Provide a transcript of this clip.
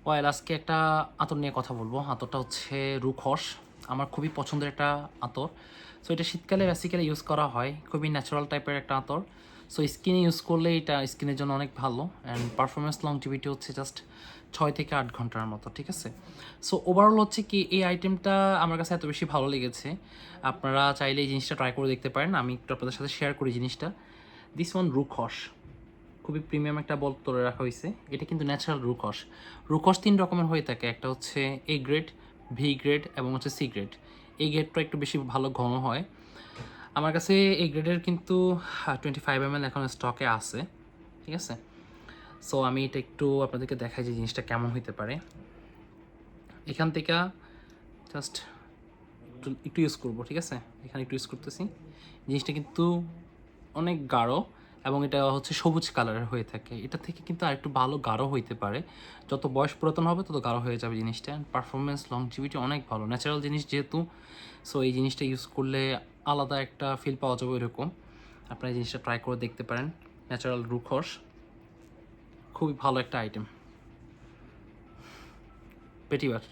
Well আজকে একটা আতর নিয়ে কথা বলবো। আতরটা হচ্ছে রুখস। আমার খুবই পছন্দের একটা আতর। সো এটা শীতকালে বেসিক্যালি ইউজ করা হয়, খুবই ন্যাচারাল টাইপের একটা আতর। সো স্কিনে ইউজ করলে এটা স্কিনের জন্য অনেক ভালো, অ্যান্ড পারফরমেন্স লংজিভিটি হচ্ছে জাস্ট 6 থেকে 8 ঘন্টার মতো, ঠিক আছে। সো ওভারঅল হচ্ছে কি এই আইটেমটা আমার কাছে এত বেশি ভালো লেগেছে, আপনারা চাইলে এই জিনিসটা ট্রাই করে দেখতে পারেন। আমি একটু আপনাদের সাথে শেয়ার করি জিনিসটা। দিস ওয়ান রুখস, খুবই প্রিমিয়াম একটা বোতলে রাখা হয়েছে। এটা কিন্তু ন্যাচারাল রুকস। রুকস 3 রকমের হয়ে থাকে, একটা হচ্ছে এ গ্রেড, ভি গ্রেড এবং হচ্ছে সি গ্রেড। এই গ্রেডটা একটু বেশি ভালো ঘন হয়। আমার কাছে এই গ্রেডের কিন্তু 25 ml এখন স্টকে আছে, ঠিক আছে। সো আমি এটা একটু আপনাদেরকে দেখাই যে জিনিসটা কেমন হইতে পারে। এখান থেকে জাস্ট একটু ইউজ করবো, ঠিক আছে। এখানে একটু ইউজ করতেছি। জিনিসটা কিন্তু অনেক গাঢ় এবং এটা হচ্ছে সবুজ কালারের হয়ে থাকে। এটা থেকে কিন্তু আরেকটু ভালো গাঢ় হইতে পারে। যত বয়স পুরাতন হবে তত গাঢ় হয়ে যাবে জিনিসটা। পারফরমেন্স লংজিভিটি অনেক ভালো, ন্যাচারাল জিনিস যেহেতু। সো এই জিনিসটা ইউজ করলে আলাদা একটা ফিল পাওয়া যাবে এরকম। আপনারা এই জিনিসটা ট্রাই করে দেখতে পারেন। ন্যাচারাল রুখস খুবই ভালো একটা আইটেম। পেটিবার।